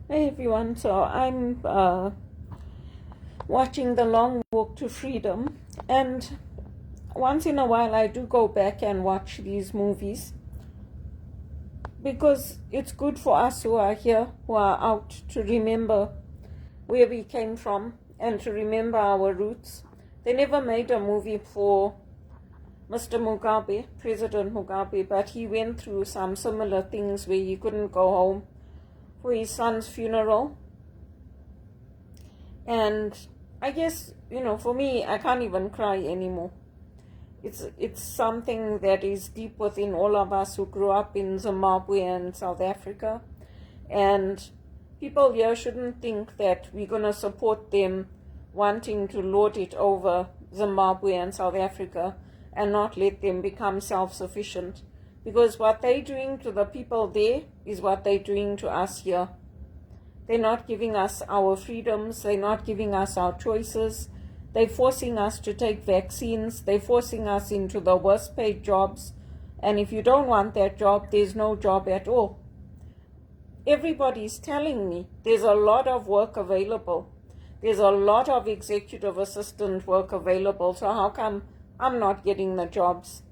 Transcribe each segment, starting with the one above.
Hey everyone, so I'm watching The Long Walk to Freedom, and once in a while I do go back and watch these movies because it's good for us who are here, who are out, to remember where we came from and to remember our roots. They never made a movie for Mr. Mugabe, President Mugabe, but he went through some similar things where he couldn't go home for his son's funeral. And I guess, for me, I can't even cry anymore. It's something that is deep within all of us who grew up in Zimbabwe and South Africa. And people here shouldn't think that we're going to support them wanting to lord it over Zimbabwe and South Africa and not let them become self-sufficient. Because what they're doing to the people there is what they're doing to us here. They're not giving us our freedoms. They're not giving us our choices. They're forcing us to take vaccines. They're forcing us into the worst paid jobs. And if you don't want that job, there's no job at all. Everybody's telling me there's a lot of work available. There's a lot of executive assistant work available. So how come I'm not getting the jobs?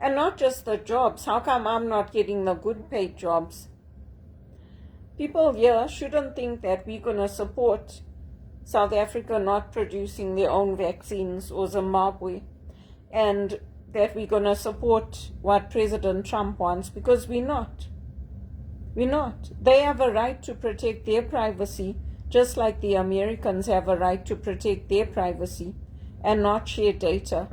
And not just the jobs. How come I'm not getting the good paid jobs? People here shouldn't think that we're going to support South Africa not producing their own vaccines, or Zimbabwe, and that we're going to support what President Trump wants, because we're not. We're not. They have a right to protect their privacy, just like the Americans have a right to protect their privacy and not share data.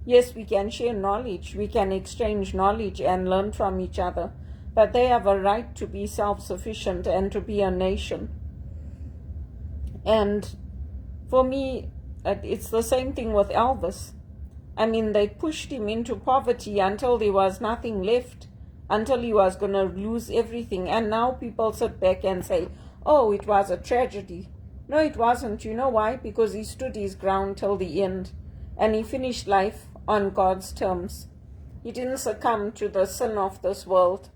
Yes, we can share knowledge, we can exchange knowledge and learn from each other, but they have a right to be self-sufficient and to be a nation. And for me, it's the same thing with Elvis. I mean, they pushed him into poverty until there was nothing left, until he was going to lose everything. And now people sit back and say, oh, it was a tragedy. No, it wasn't. You know why? Because he stood his ground till the end, and he finished life on God's terms. He didn't succumb to the sin of this world.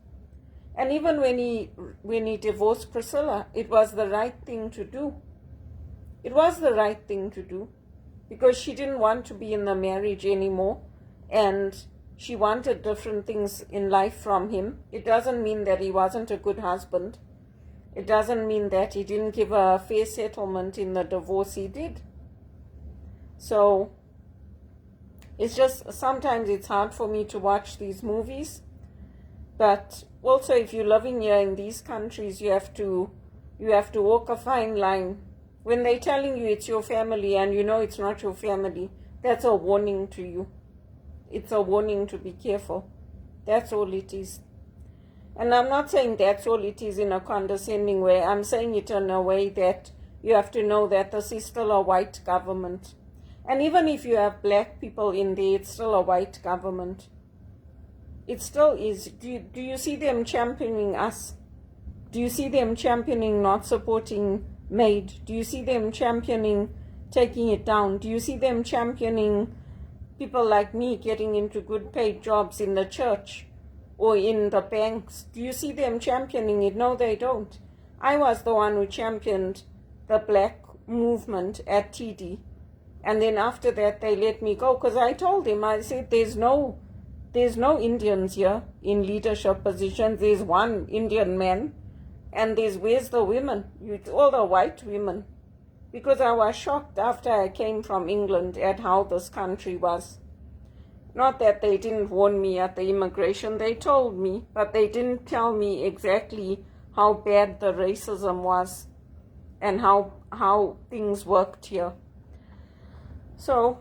And even when he divorced Priscilla, it was the right thing to do. It was the right thing to do, because she didn't want to be in the marriage anymore, and she wanted different things in life from him. It doesn't mean that he wasn't a good husband. It doesn't mean that he didn't give her a fair settlement in the divorce. He did. So it's just, sometimes it's hard for me to watch these movies. But also, if you're living here in these countries, you have to walk a fine line. When they're telling you it's your family and you know it's not your family, that's a warning to you. It's a warning to be careful. That's all it is. And I'm not saying that's all it is in a condescending way. I'm saying it in a way that you have to know that this is still a white government. And even if you have black people in there, it's still a white government. It still is. Do you see them championing us? Do you see them championing not supporting MAID? Do you see them championing taking it down? Do you see them championing people like me getting into good paid jobs in the church or in the banks? Do you see them championing it? No, they don't. I was the one who championed the black movement at TD. And then after that, they let me go, because I told them, I said, there's no Indians here in leadership positions. There's one Indian man, and where's the women? All the white women. Because I was shocked after I came from England at how this country was. Not that they didn't warn me at the immigration, they told me, but they didn't tell me exactly how bad the racism was and how things worked here. So,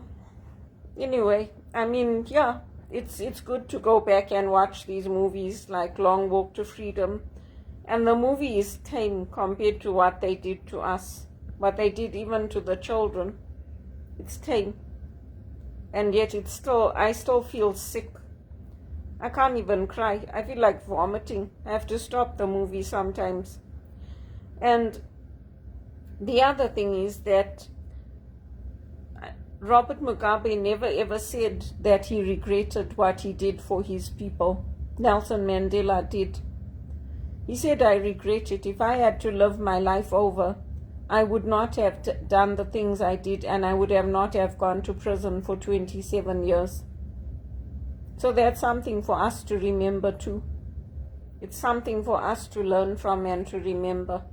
anyway, I mean, yeah, it's good to go back and watch these movies like Long Walk to Freedom. And the movie is tame compared to what they did to us, what they did even to the children. It's tame. And yet I still feel sick. I can't even cry. I feel like vomiting. I have to stop the movie sometimes. And the other thing is that Robert Mugabe never ever said that he regretted what he did for his people. Nelson Mandela did. He said, I regret it. If I had to live my life over, I would not have done the things I did, and I would have not have gone to prison for 27 years. So that's something for us to remember too. It's something for us to learn from and to remember.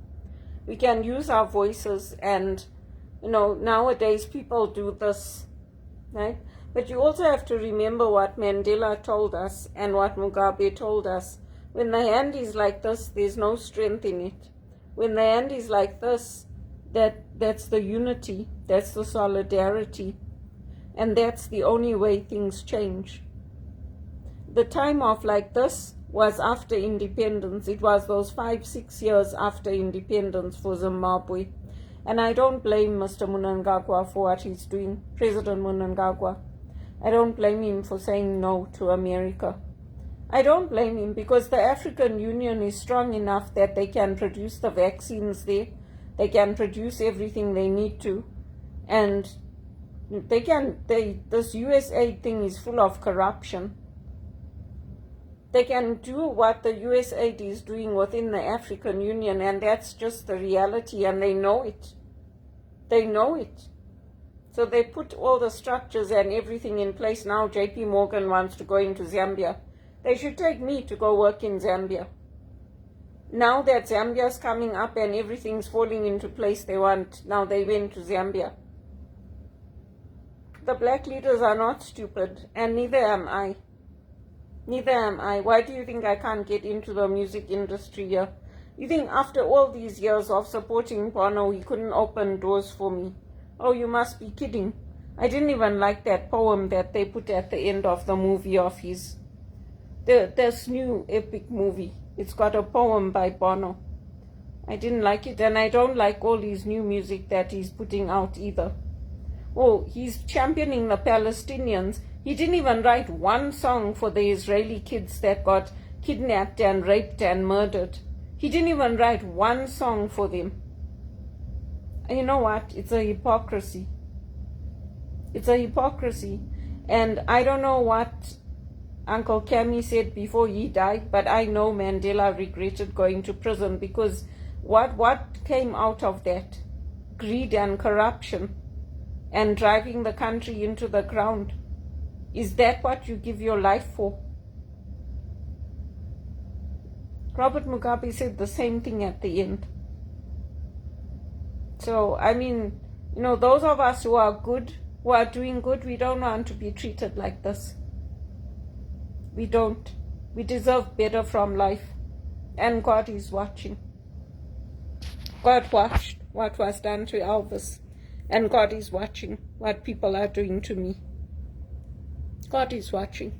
We can use our voices, and nowadays people do this, right? But you also have to remember what Mandela told us and what Mugabe told us. When the hand is like this, there's no strength in it. When the hand is like this, that's the unity, that's the solidarity, and that's the only way things change. The time of like this was after independence. It was those 5-6 years after independence for Zimbabwe. And I don't blame Mr. Mnangagwa for what he's doing, President Mnangagwa. I don't blame him for saying no to America. I don't blame him, because the African Union is strong enough that they can produce the vaccines there. They can produce everything they need to. And this USA thing is full of corruption. They can do what the USAID is doing within the African Union, and that's just the reality, and they know it. They know it. So they put all the structures and everything in place. Now JP Morgan wants to go into Zambia. They should take me to go work in Zambia. Now that Zambia's coming up and everything's falling into place they want, now they went to Zambia. The black leaders are not stupid, and neither am I. Neither am I. Why do you think I can't get into the music industry here? You think after all these years of supporting Bono, he couldn't open doors for me? Oh, you must be kidding. I didn't even like that poem that they put at the end of the movie of his. This new epic movie. It's got a poem by Bono. I didn't like it, and I don't like all his new music that he's putting out either. Oh, he's championing the Palestinians. He didn't even write one song for the Israeli kids that got kidnapped and raped and murdered. He didn't even write one song for them. And you know what? It's a hypocrisy. It's a hypocrisy. And I don't know what Uncle Kami said before he died, but I know Mandela regretted going to prison, because what came out of that? Greed and corruption and driving the country into the ground. Is that what you give your life for? Robert Mugabe said the same thing at the end. So, I mean, those of us who are good, who are doing good, we don't want to be treated like this. We don't. We deserve better from life. And God is watching. God watched what was done to Elvis. And God is watching what people are doing to me. God is watching.